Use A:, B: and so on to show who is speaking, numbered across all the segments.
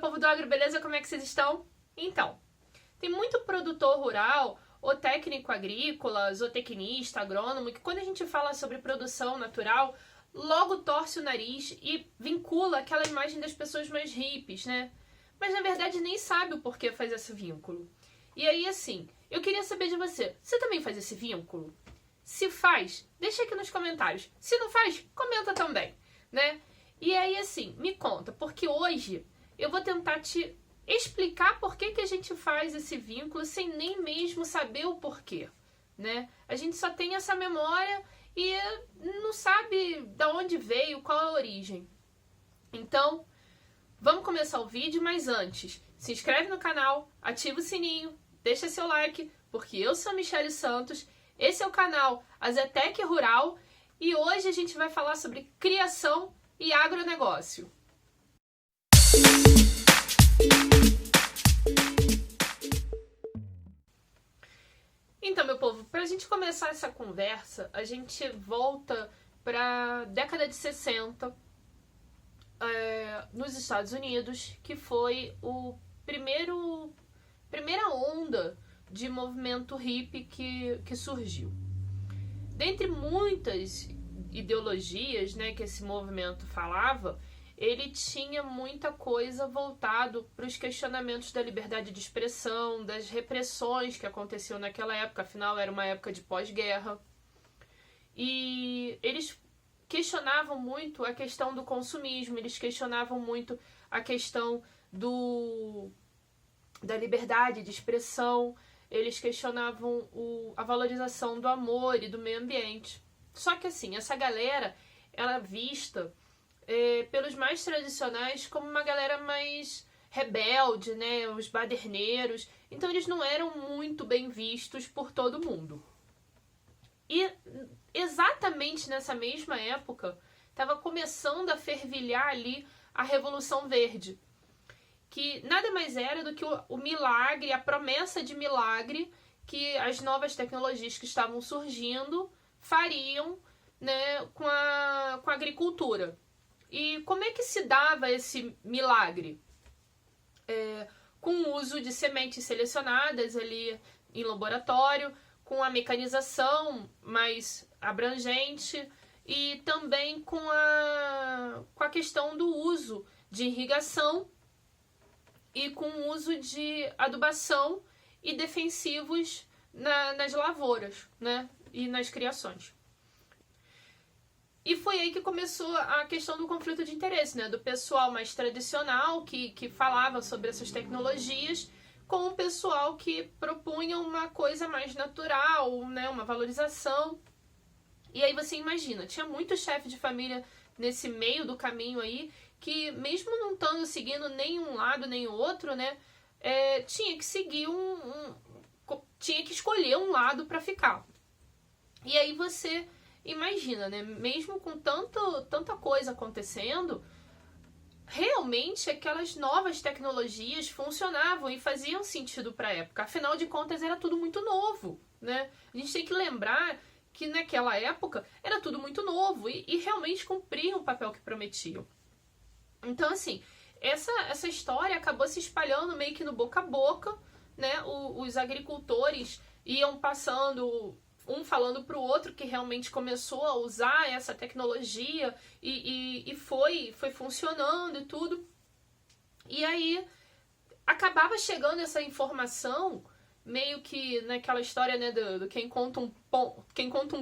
A: povo do agro, beleza? Como é que vocês estão? Então, tem muito produtor rural, ou técnico agrícola, zootecnista, agrônomo, que quando a gente fala sobre produção natural, logo torce o nariz e vincula aquela imagem das pessoas mais hippies, né? Mas na verdade nem sabe o porquê faz esse vínculo. E aí, assim, eu queria saber de você, você também faz esse vínculo? Se faz, deixa aqui nos comentários. Se não faz, comenta também, né? E aí, assim, me conta, porque hoje eu vou tentar te explicar por que a gente faz esse vínculo sem nem mesmo saber o porquê, né? A gente só tem essa memória e não sabe de onde veio, qual a origem. Então, vamos começar o vídeo, mas antes, se inscreve no canal, ativa o sininho, deixa seu like, porque eu sou a Michele Santos, esse é o canal Azetec Rural e hoje a gente vai falar sobre criação e agronegócio. Então, meu povo, para a gente começar essa conversa, a gente volta para a década de 60, nos Estados Unidos, que foi o primeira onda de movimento hippie que surgiu. Dentre muitas ideologias, né, que esse movimento falava, ele tinha muita coisa voltado para os questionamentos da liberdade de expressão, das repressões que aconteciam naquela época, afinal era uma época de pós-guerra. E eles questionavam muito a questão do consumismo, eles questionavam muito a questão da liberdade de expressão, eles questionavam a valorização do amor e do meio ambiente. Só que assim, essa galera, ela é vista pelos mais tradicionais como uma galera mais rebelde, né, os baderneiros, então eles não eram muito bem vistos por todo mundo. E exatamente nessa mesma época, estava começando a fervilhar ali a Revolução Verde, que nada mais era do que o milagre, a promessa de milagre que as novas tecnologias que estavam surgindo fariam, né, com a agricultura. E como é que se dava esse milagre? Com o uso de sementes selecionadas ali em laboratório, com a mecanização mais abrangente e também com a questão do uso de irrigação e com o uso de adubação e defensivos nas lavouras, né, e nas criações. E foi aí que começou a questão do conflito de interesse, né, do pessoal mais tradicional que falava sobre essas tecnologias com o pessoal que propunha uma coisa mais natural, né, uma valorização. E aí você imagina, tinha muito chefe de família nesse meio do caminho aí, que mesmo não estando seguindo nem um lado nem o outro, né, tinha que seguir tinha que escolher um lado para ficar. E aí você imagina, né, mesmo com tanta coisa acontecendo, realmente aquelas novas tecnologias funcionavam e faziam sentido para a época. Afinal de contas, era tudo muito novo, né? A gente tem que lembrar que naquela época era tudo muito novo e realmente cumpriam o papel que prometiam. Então, assim, essa história acabou se espalhando meio que no boca a boca, né? Os agricultores iam passando, um falando para o outro que realmente começou a usar essa tecnologia e foi funcionando e tudo. E aí acabava chegando essa informação meio que naquela história, né, do quem conta um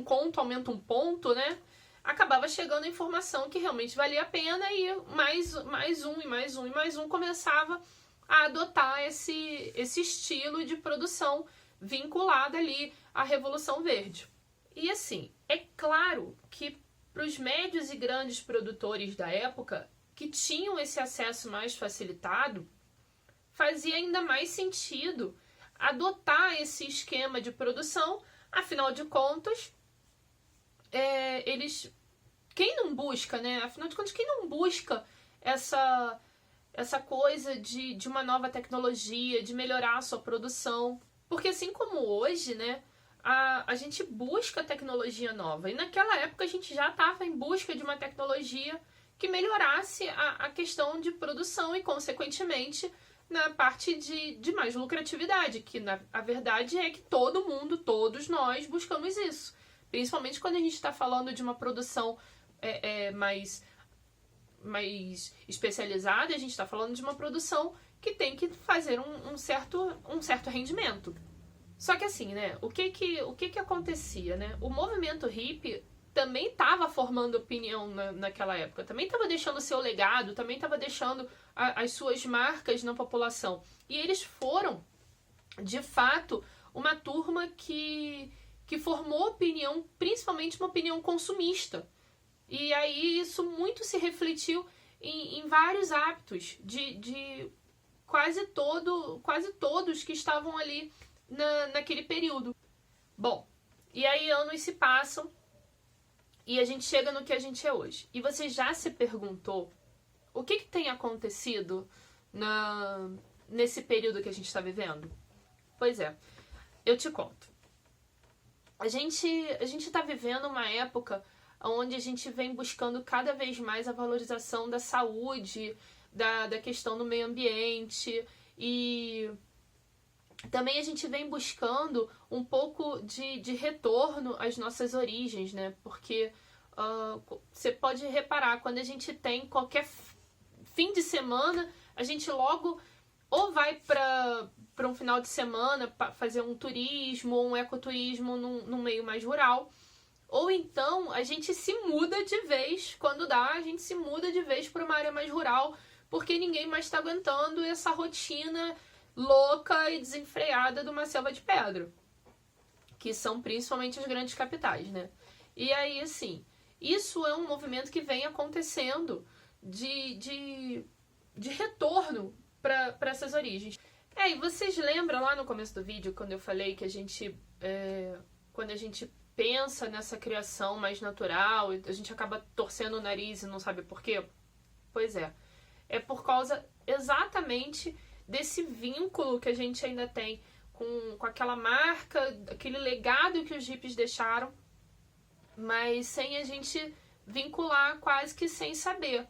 A: conto aumenta um ponto, né? Acabava chegando a informação que realmente valia a pena e mais um começava a adotar esse estilo de produção vinculado ali à Revolução Verde. E assim, é claro que para os médios e grandes produtores da época que tinham esse acesso mais facilitado, fazia ainda mais sentido adotar esse esquema de produção, afinal de contas, quem não busca, né? Afinal de contas, quem não busca essa coisa de uma nova tecnologia, de melhorar a sua produção? Porque assim como hoje, né, a gente busca tecnologia nova. E naquela época a gente já estava em busca de uma tecnologia que melhorasse a questão de produção e, consequentemente, na parte de mais lucratividade, que a verdade é que todo mundo, todos nós, buscamos isso. Principalmente quando a gente está falando de uma produção mais especializada, a gente está falando de uma produção que tem que fazer um certo rendimento. Só que assim, né, o que acontecia, né? O movimento hippie também estava formando opinião naquela época, também estava deixando seu legado, também estava deixando as suas marcas na população. E eles foram, de fato, uma turma que formou opinião, principalmente uma opinião consumista. E aí isso muito se refletiu em vários hábitos de quase todos que estavam ali naquele período. Bom, e aí anos se passam e a gente chega no que a gente é hoje. E você já se perguntou o que tem acontecido nesse período que a gente está vivendo? Pois é, eu te conto. A gente está vivendo uma época onde a gente vem buscando cada vez mais a valorização da saúde, da questão do meio ambiente, e também a gente vem buscando um pouco de retorno às nossas origens, né? Porque você pode reparar, quando a gente tem qualquer fim de semana, a gente logo ou vai para um final de semana fazer um turismo ou um ecoturismo num meio mais rural, ou então a gente se muda de vez, quando dá, a gente se muda de vez para uma área mais rural, porque ninguém mais está aguentando essa rotina louca e desenfreada de uma selva de pedra, que são principalmente as grandes capitais, né? E aí, assim, isso é um movimento que vem acontecendo de retorno para essas origens. E vocês lembram lá no começo do vídeo, quando eu falei que quando a gente pensa nessa criação mais natural, a gente acaba torcendo o nariz e não sabe por quê? Pois é por causa exatamente desse vínculo que a gente ainda tem com aquela marca, aquele legado que os hippies deixaram, mas sem a gente vincular, quase que sem saber.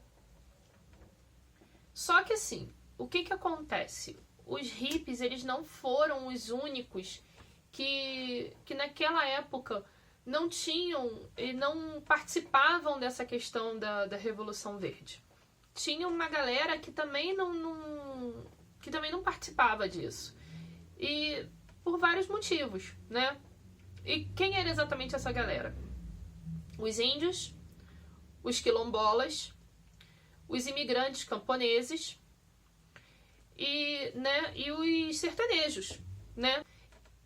A: Só que assim, o que acontece? Os hippies, eles não foram os únicos que naquela época não tinham e não participavam dessa questão da Revolução Verde. Tinha uma galera que também não participava disso. E por vários motivos, né? E quem era exatamente essa galera? Os índios, os quilombolas, os imigrantes camponeses e os sertanejos, né?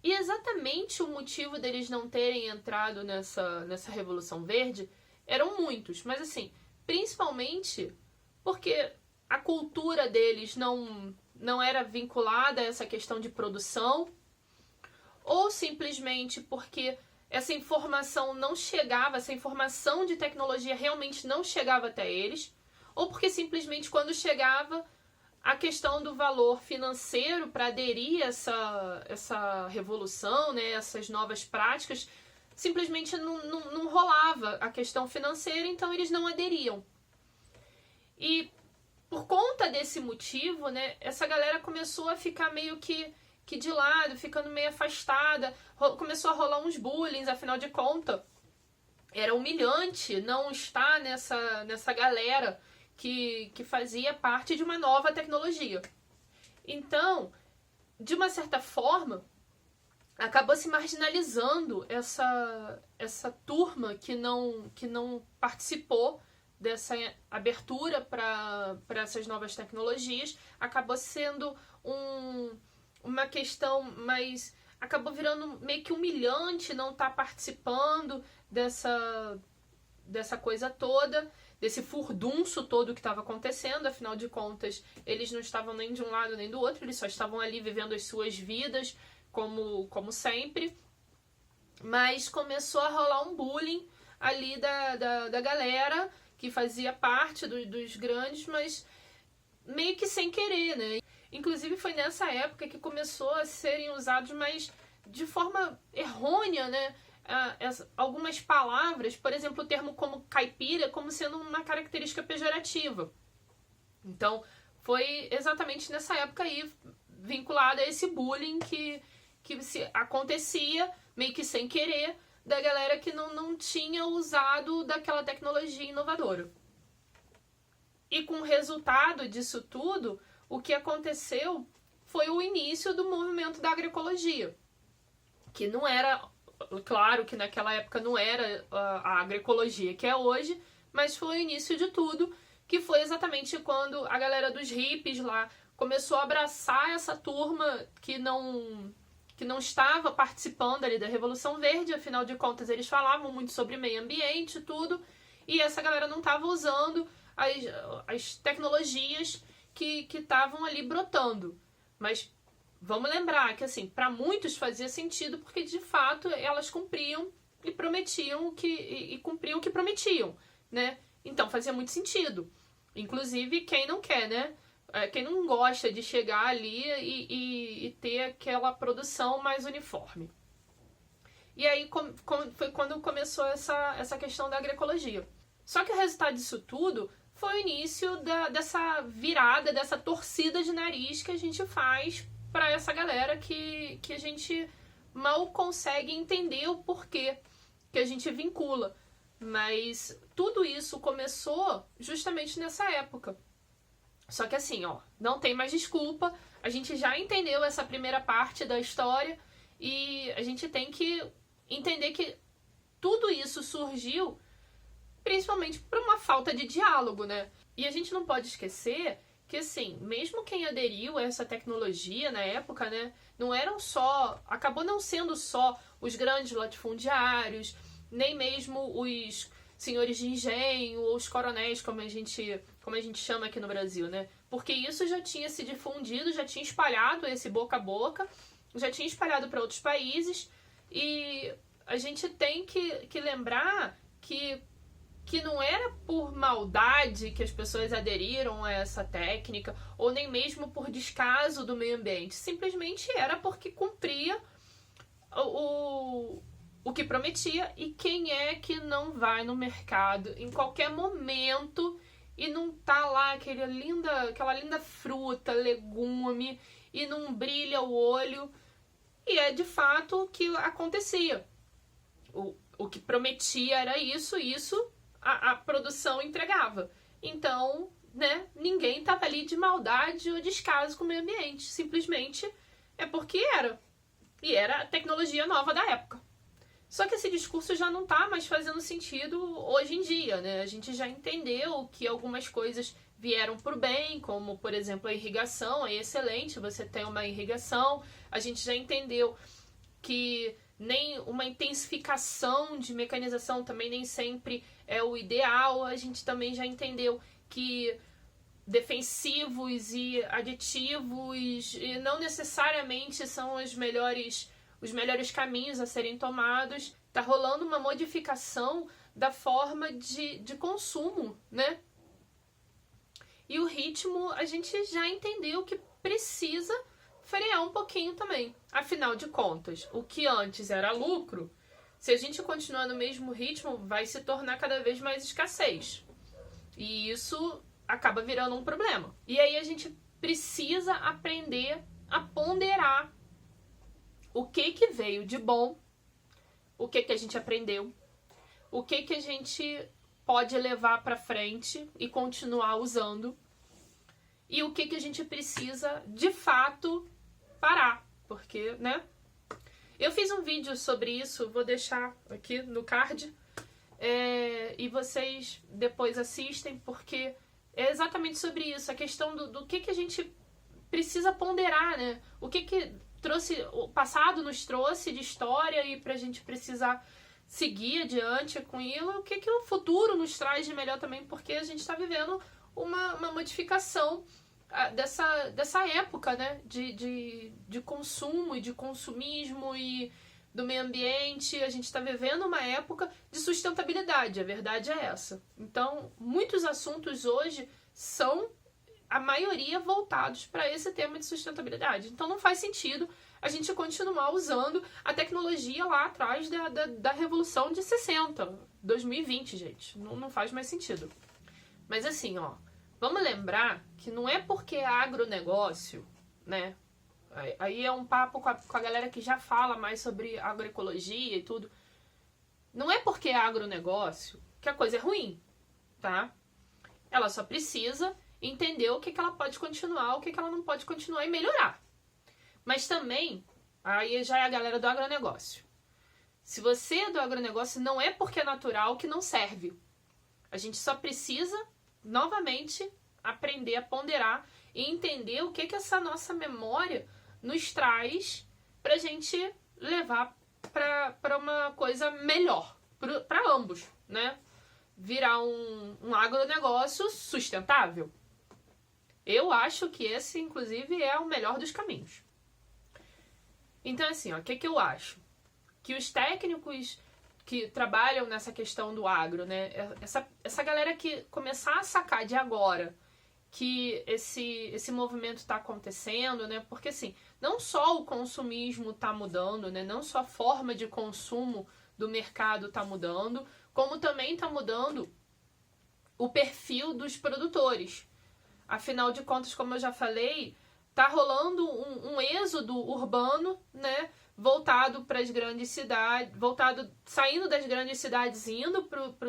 A: E exatamente o motivo deles não terem entrado nessa Revolução Verde eram muitos, mas assim, principalmente porque a cultura deles não era vinculada a essa questão de produção, ou simplesmente porque essa informação não chegava, essa informação de tecnologia realmente não chegava até eles, ou porque simplesmente quando chegava, a questão do valor financeiro para aderir a essa revolução, né, essas novas práticas, simplesmente não rolava a questão financeira, então eles não aderiam. E por conta desse motivo, né, essa galera começou a ficar meio que de lado, ficando meio afastada, começou a rolar uns bullying, afinal de contas, era humilhante não estar nessa galera que fazia parte de uma nova tecnologia. Então, de uma certa forma, acabou se marginalizando essa turma que não participou dessa abertura para essas novas tecnologias, acabou sendo uma questão mais... acabou virando meio que humilhante não estar participando dessa coisa toda, desse furdunço todo que estava acontecendo. Afinal de contas, eles não estavam nem de um lado nem do outro, eles só estavam ali vivendo as suas vidas como sempre. Mas começou a rolar um bullying ali da galera que fazia parte dos grandes, mas meio que sem querer, né? Inclusive foi nessa época que começou a serem usados mais de forma errônea, né? algumas palavras, por exemplo, o termo como caipira, como sendo uma característica pejorativa. Então, foi exatamente nessa época aí, vinculada a esse bullying que acontecia, meio que sem querer, da galera que não tinha usado daquela tecnologia inovadora. E com o resultado disso tudo, o que aconteceu foi o início do movimento da agroecologia, que não era, claro que naquela época não era a agroecologia que é hoje, mas foi o início de tudo, que foi exatamente quando a galera dos hippies lá começou a abraçar essa turma que não estava participando ali da Revolução Verde, afinal de contas eles falavam muito sobre meio ambiente e tudo, e essa galera não estava usando as tecnologias que estavam ali brotando. Mas vamos lembrar que, assim, para muitos fazia sentido, porque de fato elas cumpriam e prometiam e cumpriam o que prometiam, né? Então fazia muito sentido. Inclusive quem não quer, né? Quem não gosta de chegar ali e ter aquela produção mais uniforme. E aí foi quando começou essa questão da agroecologia. Só que o resultado disso tudo foi o início dessa virada, dessa torcida de nariz que a gente faz para essa galera que a gente mal consegue entender o porquê que a gente vincula. Mas tudo isso começou justamente nessa época. Só que assim, ó, não tem mais desculpa, a gente já entendeu essa primeira parte da história e a gente tem que entender que tudo isso surgiu principalmente por uma falta de diálogo, né? E a gente não pode esquecer que, assim, mesmo quem aderiu a essa tecnologia na época, né, acabou não sendo só os grandes latifundiários, nem mesmo os senhores de engenho ou os coronéis, como a gente chama aqui no Brasil, né? Porque isso já tinha se difundido, já tinha espalhado esse boca a boca, já tinha espalhado para outros países, e a gente tem que lembrar que não era por maldade que as pessoas aderiram a essa técnica, ou nem mesmo por descaso do meio ambiente. Simplesmente era porque cumpria o que prometia. E quem é que não vai no mercado em qualquer momento e não tá lá aquela linda fruta, legume, e não brilha o olho? E é de fato o que acontecia. O que prometia era isso a produção entregava. Então, né, ninguém estava ali de maldade ou descaso com o meio ambiente. Simplesmente é porque era. E era a tecnologia nova da época. Só que esse discurso já não está mais fazendo sentido hoje em dia, né? A gente já entendeu que algumas coisas vieram por bem, como, por exemplo, a irrigação. É excelente você ter uma irrigação. A gente já entendeu que nem uma intensificação de mecanização também nem sempre é o ideal. A gente também já entendeu que defensivos e aditivos e não necessariamente são os melhores caminhos a serem tomados. Tá rolando uma modificação da forma de consumo, né? E o ritmo a gente já entendeu que precisa frear um pouquinho também. Afinal de contas, o que antes era lucro, se a gente continuar no mesmo ritmo, vai se tornar cada vez mais escassez. E isso acaba virando um problema. E aí a gente precisa aprender a ponderar o que veio de bom, o que a gente aprendeu, o que a gente pode levar para frente e continuar usando, e o que a gente precisa de fato parar, porque, né? Eu fiz um vídeo sobre isso, vou deixar aqui no card, e vocês depois assistem, porque é exatamente sobre isso, a questão do que a gente precisa ponderar, né? O que o passado nos trouxe de história e pra gente precisar seguir adiante com ele, o que o futuro nos traz de melhor também, porque a gente está vivendo uma modificação dessa época, né, de consumo e de consumismo e do meio ambiente. A gente está vivendo uma época de sustentabilidade, a verdade é essa. Então, muitos assuntos hoje são a maioria voltados para esse tema de sustentabilidade. Então não faz sentido a gente continuar usando a tecnologia lá atrás da Revolução de 60, 2020, gente. Não faz mais sentido. Mas assim, ó, vamos lembrar que não é porque é agronegócio, né? Aí é um papo com a galera que já fala mais sobre agroecologia e tudo. Não é porque é agronegócio que a coisa é ruim, tá? Ela só precisa entender o que ela pode continuar, o que ela não pode continuar e melhorar. Mas também, aí já é a galera do agronegócio. Se você é do agronegócio, não é porque é natural que não serve. A gente só precisa, novamente, aprender a ponderar e entender o que essa nossa memória nos traz pra gente levar pra uma coisa melhor, pra ambos, né? Virar um agronegócio sustentável. Eu acho que esse, inclusive, é o melhor dos caminhos. Então, assim, ó, o que eu acho? Que os técnicos que trabalham nessa questão do agro, né? Essa galera que começar a sacar de agora que esse movimento está acontecendo, né? Porque, assim, não só o consumismo está mudando, né? Não só a forma de consumo do mercado está mudando, como também está mudando o perfil dos produtores. Afinal de contas, como eu já falei, tá rolando um êxodo urbano, né? Voltado para as grandes cidades, saindo das grandes cidades, indo para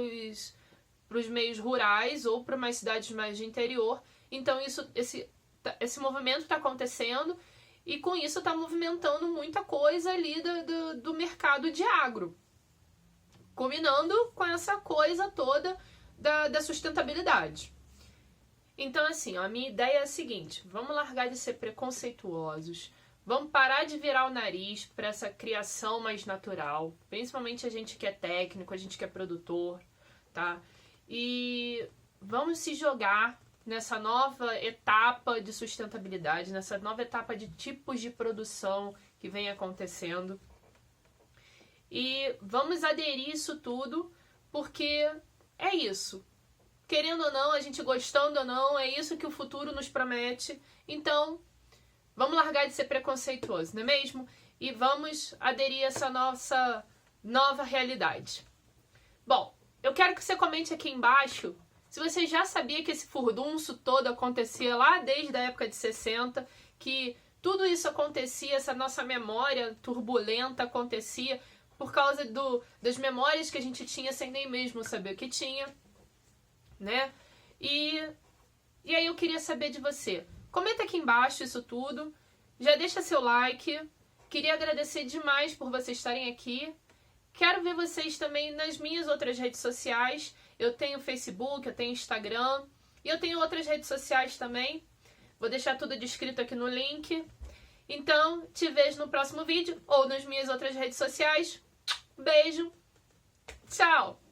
A: os meios rurais ou para umas cidades mais de interior. Então esse movimento está acontecendo e com isso está movimentando muita coisa ali do mercado de agro, combinando com essa coisa toda da sustentabilidade. Então, assim, ó, a minha ideia é a seguinte: vamos largar de ser preconceituosos, vamos parar de virar o nariz para essa criação mais natural, principalmente a gente que é técnico, a gente que é produtor, tá? E vamos se jogar nessa nova etapa de sustentabilidade, nessa nova etapa de tipos de produção que vem acontecendo. E vamos aderir isso tudo, porque é isso. Querendo ou não, a gente gostando ou não, é isso que o futuro nos promete. Então, vamos largar de ser preconceituoso, não é mesmo? E vamos aderir a essa nossa nova realidade. Bom, eu quero que você comente aqui embaixo se você já sabia que esse furdunço todo acontecia lá desde a época de 60, que tudo isso acontecia, essa nossa memória turbulenta acontecia por causa das memórias que a gente tinha sem nem mesmo saber o que tinha, né? E aí eu queria saber de você. Comenta aqui embaixo isso tudo, já deixa seu like. Queria agradecer demais por vocês estarem aqui. Quero ver vocês também nas minhas outras redes sociais. Eu tenho Facebook, eu tenho Instagram e eu tenho outras redes sociais também. Vou deixar tudo descrito aqui no link. Então, te vejo no próximo vídeo ou nas minhas outras redes sociais. Beijo. Tchau.